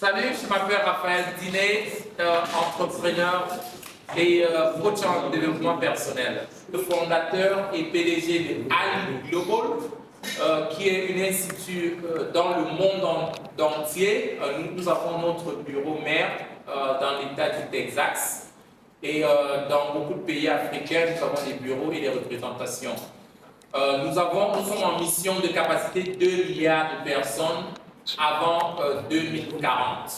Salut, je m'appelle Raphaël Diné, entrepreneur et coach en développement personnel. Le fondateur et PDG de Ali Global, qui est un institut dans le monde entier. Nous avons notre bureau mère dans l'État du Texas. Et dans beaucoup de pays africains, nous avons des bureaux et des représentations. Nous sommes en mission de capacité 2 milliards de personnes avant 2040.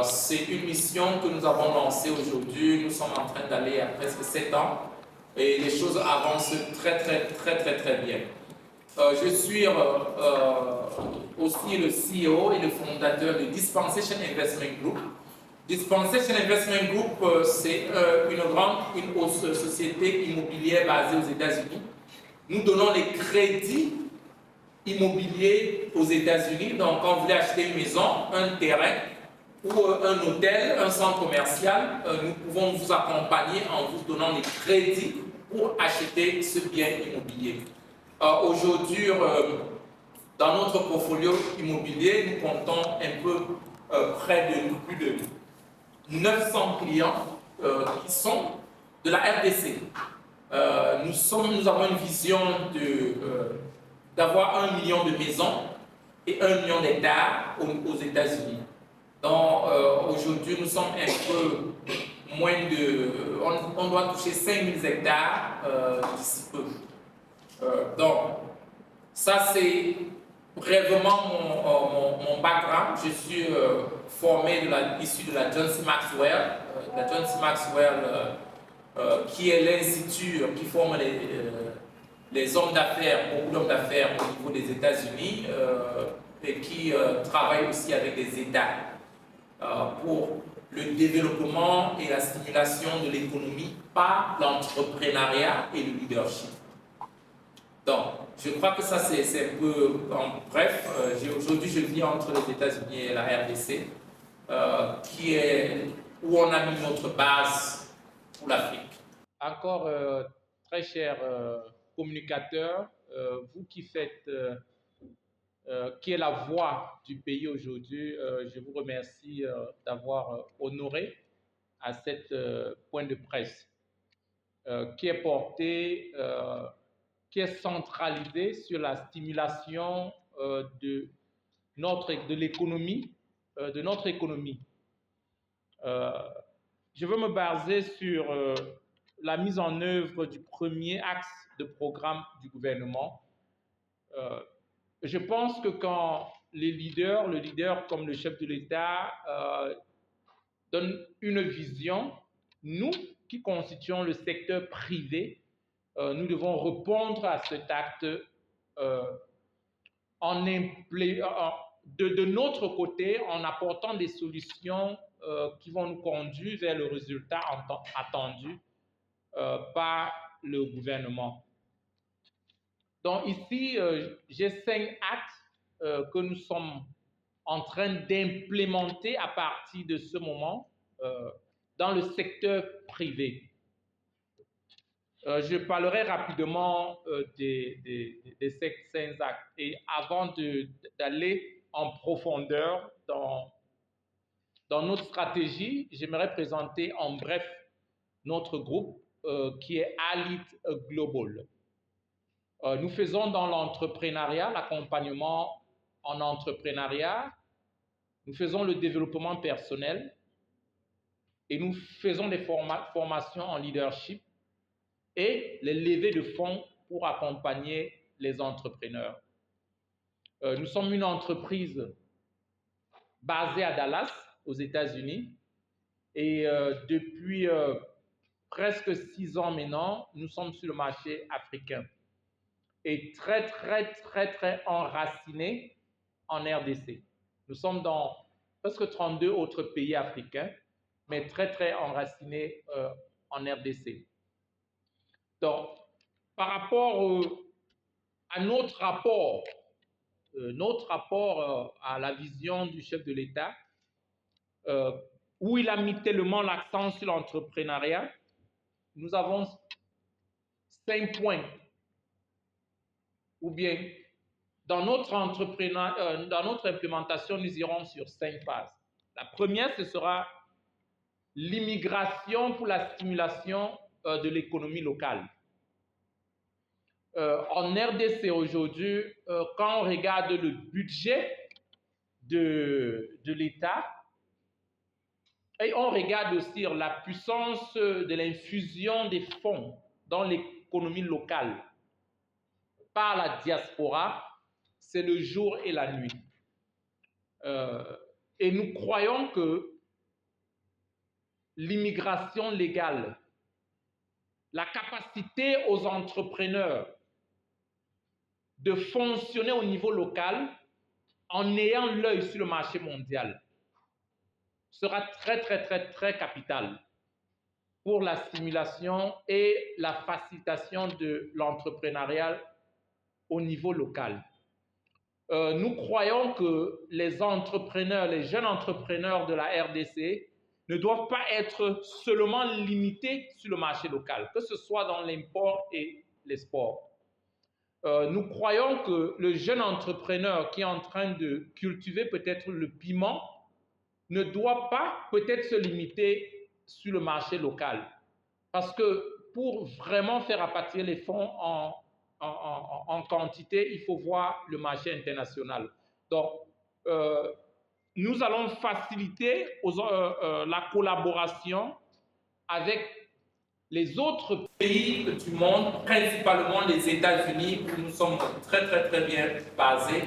C'est une mission que nous avons lancée aujourd'hui. Nous sommes en train d'aller à presque 7 ans et les choses avancent très bien. Je suis aussi le CEO et le fondateur de Dispensation Investment Group. Dispensation Investment Group, c'est une société immobilière basée aux États-Unis. Nous donnons les crédits immobiliers aux États-Unis. Donc, quand vous voulez acheter une maison, un terrain ou un hôtel, un centre commercial, nous pouvons vous accompagner en vous donnant les crédits pour acheter ce bien immobilier. Aujourd'hui, dans notre portfolio immobilier, nous comptons un peu près de plus de 900 clients qui sont de la RDC. Nous avons une vision d'avoir 1 million de maisons et 1 million d'hectares aux États-Unis. Donc aujourd'hui, nous sommes un peu moins de... On doit toucher 5000 hectares d'ici peu. Donc, ça c'est brièvement mon background. Je suis issu de la John C. Maxwell. La John C. Maxwell qui est l'institut qui forme les hommes d'affaires, beaucoup d'hommes d'affaires au niveau des États-Unis et qui travaille aussi avec les États pour le développement et la stimulation de l'économie par l'entrepreneuriat et le leadership. Donc, je crois que ça c'est un peu en bref. Aujourd'hui, je vis entre les États-Unis et la RDC, où on a mis notre base pour l'Afrique. Encore très cher communicateur, vous qui faites, qui est la voix du pays aujourd'hui, je vous remercie d'avoir honoré à cette point de presse qui est porté, qui est centralisé sur la stimulation de l'économie, de notre économie. Je veux me baser sur la mise en œuvre du premier axe de programme du gouvernement. Je pense que quand le leader comme le chef de l'État donne une vision, nous qui constituons le secteur privé, nous devons répondre à cet acte de notre côté en apportant des solutions qui vont nous conduire vers le résultat attendu par le gouvernement. Donc ici, j'ai 5 actes que nous sommes en train d'implémenter à partir de ce moment dans le secteur privé. Je parlerai rapidement des 5 actes. Et avant d'aller en profondeur dans notre stratégie, j'aimerais présenter en bref notre groupe qui est Ali Global. Nous faisons dans l'entrepreneuriat, l'accompagnement en entrepreneuriat, nous faisons le développement personnel et nous faisons des formations en leadership et les levées de fonds pour accompagner les entrepreneurs. Nous sommes une entreprise basée à Dallas, aux États-Unis, et depuis presque 6 ans maintenant, nous sommes sur le marché africain et très enracinés en RDC. Nous sommes dans presque 32 autres pays africains, mais très enracinés en RDC. Donc, par rapport à notre rapport à la vision du chef de l'État, où il a mis tellement l'accent sur l'entrepreneuriat, nous avons 5 points. Ou bien, dans notre implémentation, nous irons sur 5 phases. La première, ce sera l'immigration pour la stimulation de l'économie locale. En RDC aujourd'hui, quand on regarde le budget de l'État, et on regarde aussi la puissance de l'infusion des fonds dans l'économie locale par la diaspora, c'est le jour et la nuit. Et nous croyons que l'immigration légale, la capacité aux entrepreneurs de fonctionner au niveau local en ayant l'œil sur le marché mondial sera très capital pour la stimulation et la facilitation de l'entrepreneuriat au niveau local. Nous croyons que les entrepreneurs, les jeunes entrepreneurs de la RDC ne doivent pas être seulement limités sur le marché local, que ce soit dans l'import et l'export. Nous croyons que le jeune entrepreneur qui est en train de cultiver peut-être le piment ne doit pas peut-être se limiter sur le marché local. Parce que pour vraiment faire rapatrier les fonds en quantité, il faut voir le marché international. Donc, nous allons faciliter la collaboration avec les autres pays du monde, principalement les États-Unis, où nous sommes très bien basés.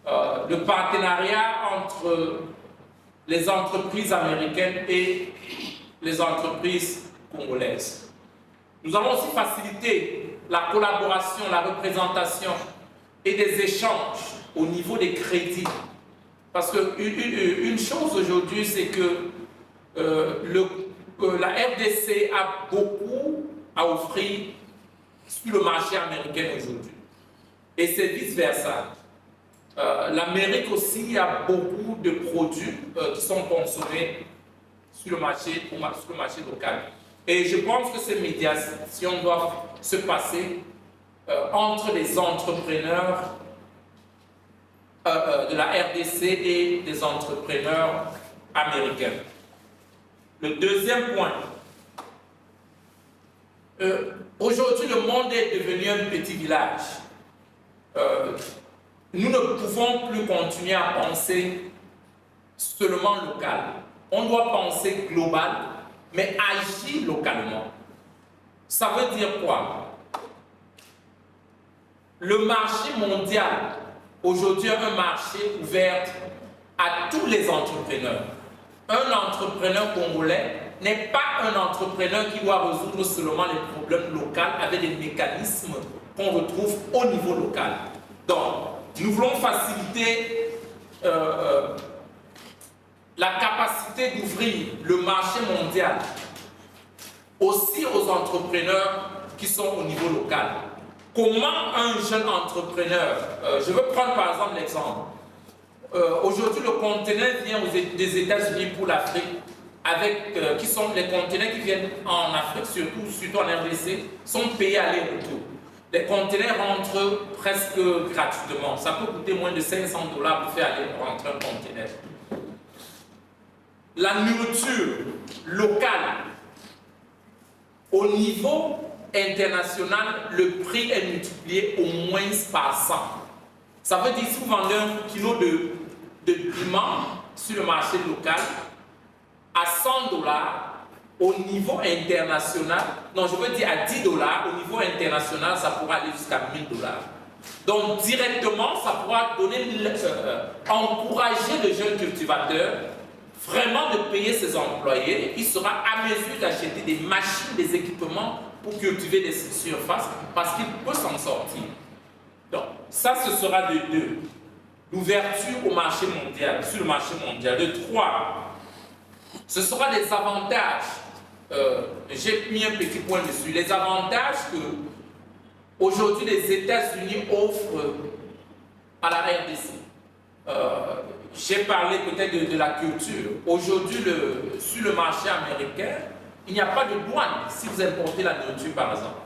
Le partenariat entre les entreprises américaines et les entreprises congolaises. Nous allons aussi faciliter la collaboration, la représentation et des échanges au niveau des crédits. Parce qu'une chose aujourd'hui, c'est que la RDC a beaucoup à offrir sur le marché américain aujourd'hui. Et c'est vice-versa. L'Amérique aussi a beaucoup de produits qui sont consommés sur le marché local. Et je pense que ces médiations doivent se passer entre les entrepreneurs de la RDC et des entrepreneurs américains. Le deuxième point, aujourd'hui le monde est devenu un petit village. Nous ne pouvons plus continuer à penser seulement local. On doit penser global, mais agir localement. Ça veut dire quoi? Le marché mondial, aujourd'hui, est un marché ouvert à tous les entrepreneurs. Un entrepreneur congolais n'est pas un entrepreneur qui doit résoudre seulement les problèmes locaux avec des mécanismes qu'on retrouve au niveau local. Donc, nous voulons faciliter la capacité d'ouvrir le marché mondial aussi aux entrepreneurs qui sont au niveau local. Comment un jeune entrepreneur, je veux prendre par exemple l'exemple, aujourd'hui le conteneur vient des États-Unis pour l'Afrique, qui sont les conteneurs qui viennent en Afrique, surtout en RDC, sont payés aller-retour. Les conteneurs rentrent presque gratuitement. Ça peut coûter moins de 500 $ pour faire aller rentrer un conteneur. La nourriture locale, au niveau international, le prix est multiplié au moins par 100. Ça veut dire si vous vendez un kilo de piment sur le marché local à 100 $, au niveau international, non, je veux dire à 10 $, au niveau international, ça pourra aller jusqu'à 1000 $. Donc, directement, ça pourra encourager le jeune cultivateur vraiment de payer ses employés. Il sera à mesure d'acheter des machines, des équipements pour cultiver des surfaces parce qu'il peut s'en sortir. Donc, ça, ce sera de 2. L'ouverture au marché mondial, sur le marché mondial. De 3, ce sera des avantages. J'ai mis un petit point dessus. Les avantages que aujourd'hui les États-Unis offrent à la RDC. J'ai parlé peut-être de la culture. Aujourd'hui, sur le marché américain, il n'y a pas de douane si vous importez la nourriture, par exemple.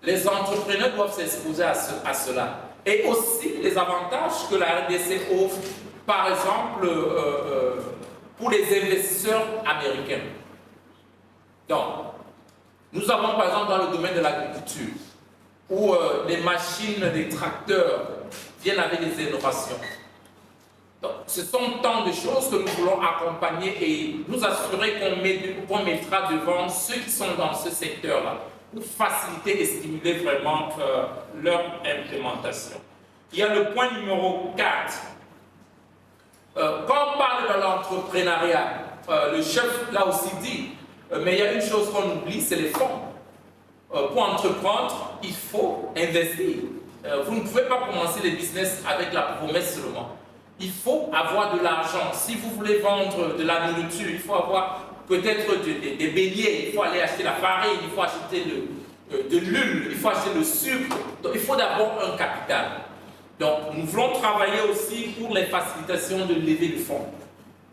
Les entrepreneurs doivent s'exposer à cela. Et aussi les avantages que la RDC offre par exemple, pour les investisseurs américains. Donc, nous avons par exemple dans le domaine de l'agriculture, où les machines, des tracteurs viennent avec des innovations. Donc, ce sont tant de choses que nous voulons accompagner et nous assurer qu'on mettra devant ceux qui sont dans ce secteur-là pour faciliter et stimuler vraiment leur implémentation. Il y a le point numéro 4. Quand on parle de l'entrepreneuriat, le chef l'a aussi dit, mais il y a une chose qu'on oublie, c'est les fonds. Pour entreprendre, il faut investir. Vous ne pouvez pas commencer les business avec la promesse seulement. Il faut avoir de l'argent. Si vous voulez vendre de la nourriture, il faut avoir peut-être des beignets, il faut aller acheter la farine, il faut acheter de l'huile, il faut acheter le sucre. Donc il faut d'abord un capital. Donc nous voulons travailler aussi pour les facilitations de lever de fonds.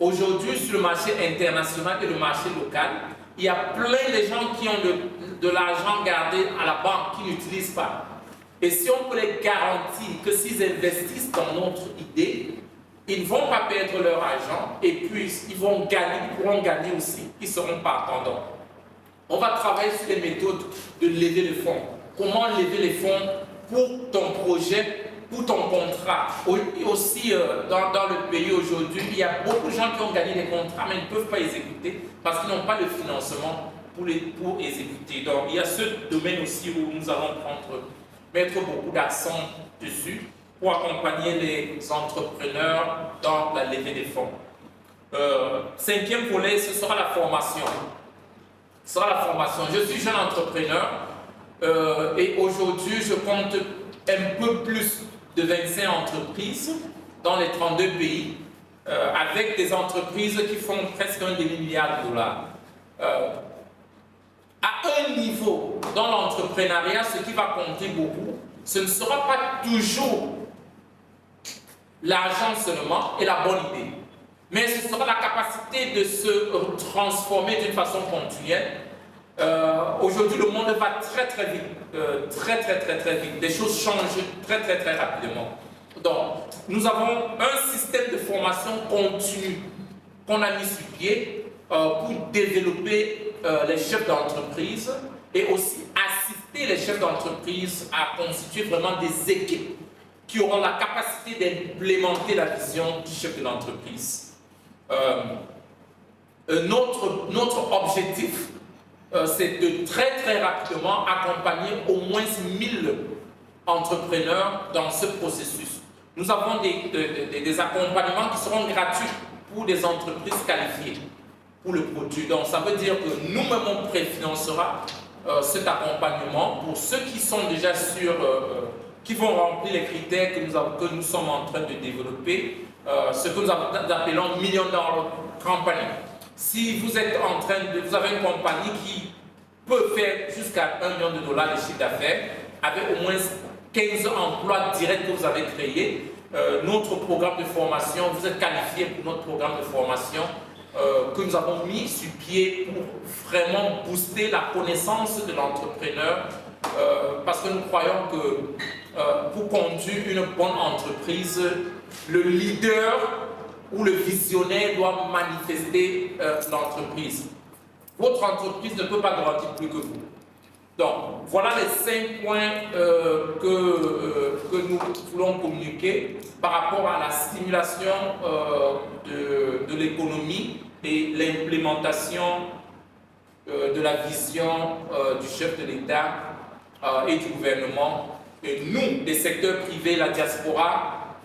Aujourd'hui, sur le marché international et le marché local, il y a plein de gens qui ont de l'argent gardé à la banque, qui n'utilisent pas. Et si on peut les garantir que s'ils investissent dans notre idée, ils ne vont pas perdre leur argent et puis ils pourront gagner aussi, ils seront partants. Donc, on va travailler sur les méthodes de lever les fonds. Comment lever les fonds pour ton projet, pour ton contrat. Aussi, dans le pays aujourd'hui, il y a beaucoup de gens qui ont gagné des contrats mais ils ne peuvent pas exécuter parce qu'ils n'ont pas le financement pour exécuter. Donc, il y a ce domaine aussi où nous allons mettre beaucoup d'accent dessus pour accompagner les entrepreneurs dans la levée des fonds. Cinquième volet, ce sera la formation. Ce sera la formation. Je suis jeune entrepreneur et aujourd'hui, je compte un peu plus de 25 entreprises dans les 32 pays avec des entreprises qui font presque $1 demi-milliard. À un niveau dans l'entrepreneuriat, ce qui va compter beaucoup, ce ne sera pas toujours l'argent seulement et la bonne idée, mais ce sera la capacité de se transformer d'une façon continuelle. Aujourd'hui, le monde va très très vite, très vite. Des choses changent très rapidement. Donc, nous avons un système de formation continue qu'on a mis sur pied pour développer les chefs d'entreprise et aussi assister les chefs d'entreprise à constituer vraiment des équipes qui auront la capacité d'implémenter la vision du chef de l'entreprise. Notre objectif, c'est de très rapidement accompagner au moins 1000 entrepreneurs dans ce processus. Nous avons des accompagnements qui seront gratuits pour des entreprises qualifiées pour le produit. Donc ça veut dire que nous-mêmes on préfinancera cet accompagnement pour ceux qui sont déjà sur qui vont remplir les critères que nous sommes en train de développer, ce que nous appelons $1 million compagnie. Si vous êtes vous avez une compagnie qui peut faire jusqu'à $1 million de chiffre d'affaires, avec au moins 15 emplois directs que vous avez créés, notre programme de formation, vous êtes qualifié pour notre programme de formation que nous avons mis sur pied pour vraiment booster la connaissance de l'entrepreneur, parce que nous croyons que pour conduire une bonne entreprise, le leader ou le visionnaire doit manifester l'entreprise. Votre entreprise ne peut pas grandir plus que vous. Donc, voilà les 5 points que nous voulons communiquer par rapport à la stimulation de l'économie et l'implémentation de la vision du chef de l'État et du gouvernement. Et nous, des secteurs privés, la diaspora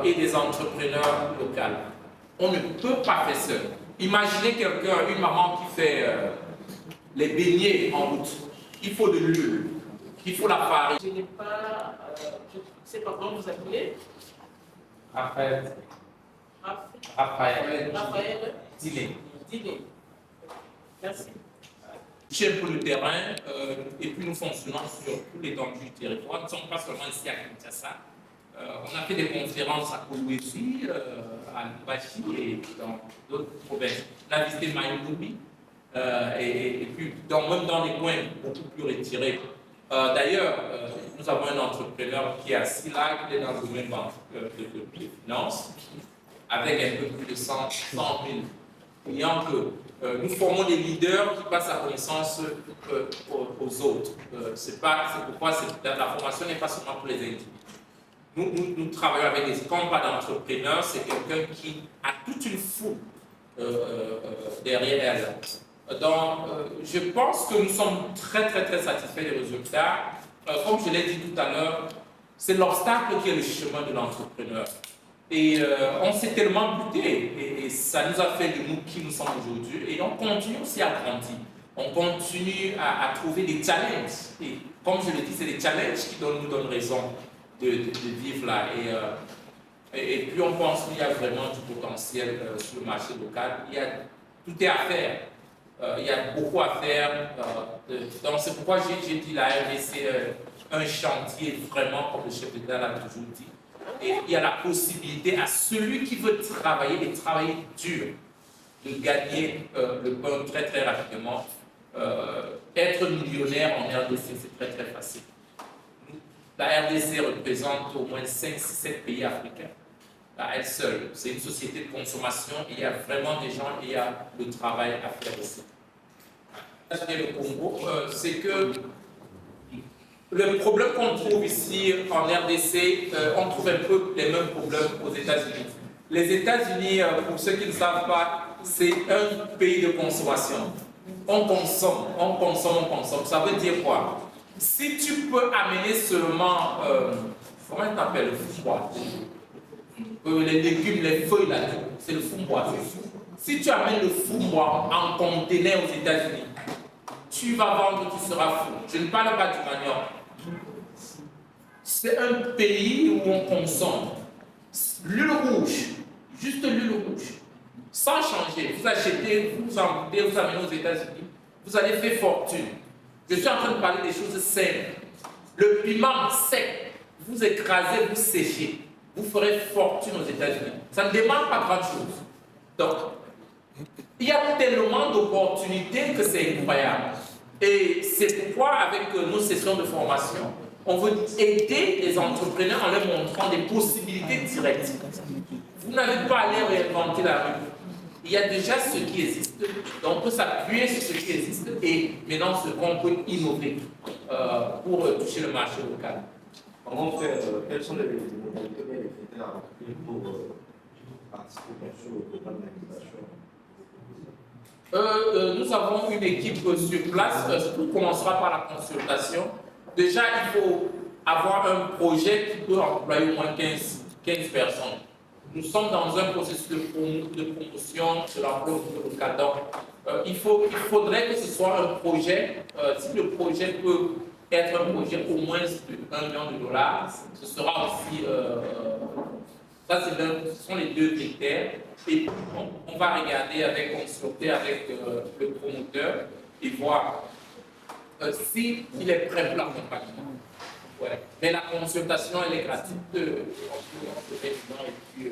et des entrepreneurs locaux. On ne peut pas faire seul. Imaginez quelqu'un, une maman qui fait les beignets en route. Il faut de l'huile, il faut la farine. Je n'ai pas, je ne sais pas comment vous appelez. Raphaël. Dîner. Merci. J'ai un peu le terrain et puis nous fonctionnons sur tout l'étendue du territoire. Nous ne sommes pas seulement ici à Kinshasa. On a fait des conférences à Kolwezi, à Lubashi et dans d'autres provinces. On a visité Maïmoumi et puis même dans les coins beaucoup plus retirés. D'ailleurs, nous avons un entrepreneur qui est assis là, qui est dans le domaine de finances. avec un peu plus de 100 000 clients que nous formons des leaders qui passent la connaissance aux autres. C'est pourquoi la formation n'est pas seulement pour les individus. Nous travaillons avec des compas d'entrepreneurs, c'est quelqu'un qui a toute une foule derrière elle. Donc, je pense que nous sommes très satisfaits des résultats. Comme je l'ai dit tout à l'heure, c'est l'obstacle qui est le chemin de l'entrepreneur. Et on s'est tellement buté, et ça nous a fait de nous qui nous sommes aujourd'hui, et on continue aussi à grandir. On continue à trouver des challenges. Et comme je le dis, c'est des challenges qui nous donnent raison de vivre là. Et puis on pense qu'il y a vraiment du potentiel sur le marché local. Tout est à faire. Il y a beaucoup à faire. Donc c'est pourquoi j'ai dit la RDC un chantier vraiment, comme le chef d'État l'a toujours dit. Et il y a la possibilité à celui qui veut travailler et travailler dur de gagner le pain très rapidement. Être millionnaire en RDC, c'est très facile. La RDC représente au moins 5, 6, 7 pays africains. À elle seule, c'est une société de consommation et il y a vraiment des gens et il y a le travail à faire ici. Le Congo, c'est que le problème qu'on trouve ici en RDC, on trouve un peu les mêmes problèmes aux États-Unis. Les États-Unis, pour ceux qui ne savent pas, c'est un pays de consommation. On consomme. Ça veut dire quoi? Si tu peux amener seulement, comment tu appelles le foubois? Les légumes, les feuilles là, c'est le foubois. Si tu amènes le foubois en conteneur aux États-Unis, tu vas vendre, tu seras fou. Je ne parle pas du manioc. C'est un pays où on consomme l'huile rouge, juste l'huile rouge, sans changer. Vous achetez, vous embouteillez, vous amenez aux États-Unis, vous allez faire fortune. Je suis en train de parler des choses simples. Le piment sec, vous écrasez, vous séchez, vous ferez fortune aux États-Unis. Ça ne demande pas grand-chose. Donc, il y a tellement d'opportunités que c'est incroyable. Et c'est pourquoi, avec nos sessions de formation, on veut aider les entrepreneurs en leur montrant des possibilités directes. Vous n'avez pas à aller réinventer la rue. Il y a déjà ce qui existe. Donc on peut s'appuyer sur ce qui existe et maintenant on peut innover pour toucher le marché local. Comment faire, quels sont les modalités et les critères à remplir pour participer sur le programme d'incubation? Nous avons une équipe sur place. Tout commencera par la consultation. Déjà, il faut avoir un projet qui peut employer au moins 15 personnes. Nous sommes dans un processus de promotion de l'emploi local. Donc, il faudrait que ce soit un projet. Si le projet peut être un projet au moins de $1 million, ce sera aussi. Ce sont les deux critères. Et puis, on va regarder, consulter avec le promoteur et voir s'il est prêt pour l'accompagnement. Ouais. Mais la consultation, elle est gratuite. On peut et puis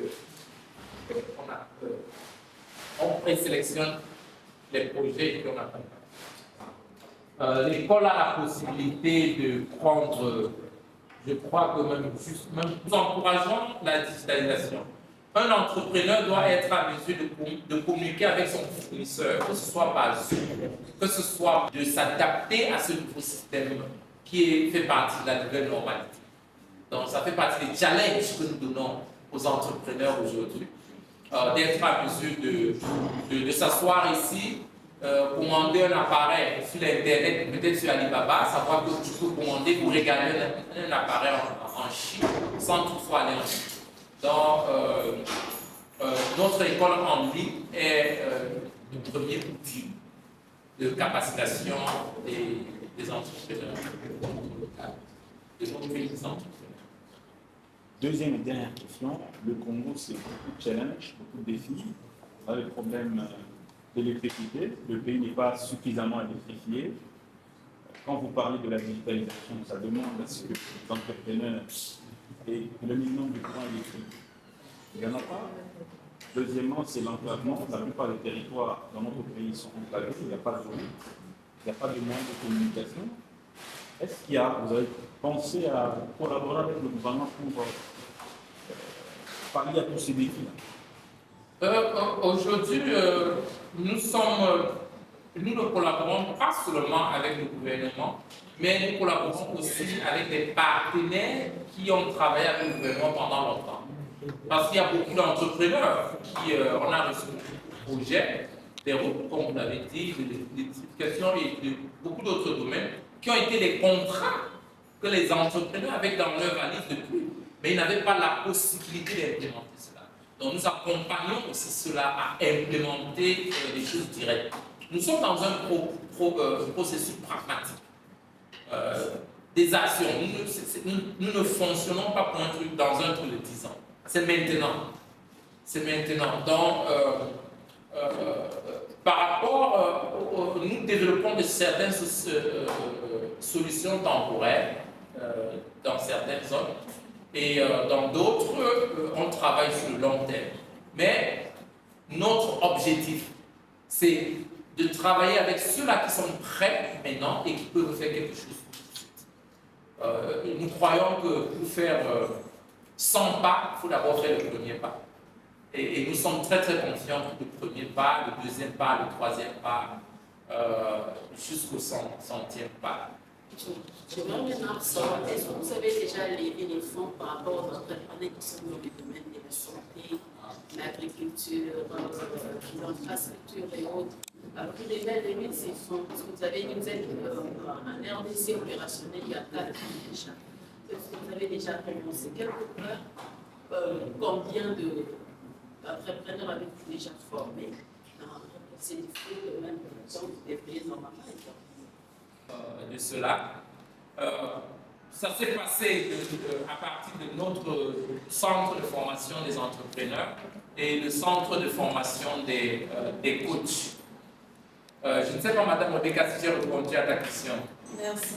on présélectionne les projets et puis on accompagne. L'école a la possibilité de prendre, je crois que même nous encourageons la digitalisation. Un entrepreneur doit être à mesure de communiquer avec son fournisseur, que ce soit par Zoom, que ce soit de s'adapter à ce nouveau système qui fait partie de la nouvelle normalité. Donc ça fait partie des challenges que nous donnons aux entrepreneurs aujourd'hui, d'être à mesure de s'asseoir ici, commander un appareil sur Internet, peut-être sur Alibaba, savoir que tu peux commander pour regarder un appareil en Chine sans toutefois aller en Chine. Donc, notre école en ligne est le premier outil de capacitation des entrepreneurs. Deuxième et dernière question, le Congo, c'est beaucoup de challenges, beaucoup de défis. On a le problème d'électricité, le pays n'est pas suffisamment électrifié. Quand vous parlez de la digitalisation, ça demande à ce que les entrepreneurs aient le minimum de courant électrique. Il n'y en a pas. Deuxièmement, c'est l'enclavement. La plupart des territoires dans notre pays sont enclavés, il n'y a pas de zone, il n'y a pas de moyens de communication. Est-ce qu'il y a, vous avez pensé à collaborer avec le gouvernement pour pallier à tous ces défis-là? Aujourd'hui, nous ne collaborons pas seulement avec le gouvernement, mais nous collaborons aussi avec des partenaires qui ont travaillé avec le gouvernement pendant longtemps. Parce qu'il y a beaucoup d'entrepreneurs qui, on a reçu des projets, des routes, comme vous l'avez dit, l'électrification et beaucoup d'autres domaines, qui ont été des contrats que les entrepreneurs avaient dans leur valise depuis, mais ils n'avaient pas la possibilité d'implémenter cela. Donc nous accompagnons aussi cela à implémenter des choses directes. Nous sommes dans un processus pragmatique. Des actions. Nous ne fonctionnons pas pour un truc dans un truc de 10 ans. C'est maintenant. C'est maintenant. Donc, par rapport, nous développons certaines solutions temporaires dans certaines zones et dans d'autres, on travaille sur le long terme. Mais notre objectif, c'est de travailler avec ceux-là qui sont prêts maintenant et qui peuvent faire quelque chose tout de suite. Nous croyons que pour faire 100 pas, il faut d'abord faire le premier pas. Et nous sommes très très confiants que le premier pas, le deuxième pas, le troisième pas, jusqu'au 100e pas. Je vais maintenant savoir, est-ce que vous avez déjà levé les fonds par rapport aux entrepreneurs qui sont dans les domaines de la santé, l'agriculture, l'infrastructure et autres? Pour les lever ces fonds, parce que vous avez dit que vous êtes en RDC opérationnel il y a 4 ans déjà. Est-ce que vous avez déjà commencé quelque part? Combien d'entrepreneurs avez-vous déjà formés dans ces différents domaines dont vous devriez normalement être? De cela. Ça s'est passé à partir de notre centre de formation des entrepreneurs et le centre de formation des coachs. Je ne sais pas, Madame Rebecca, si j'ai répondu à ta question. Merci.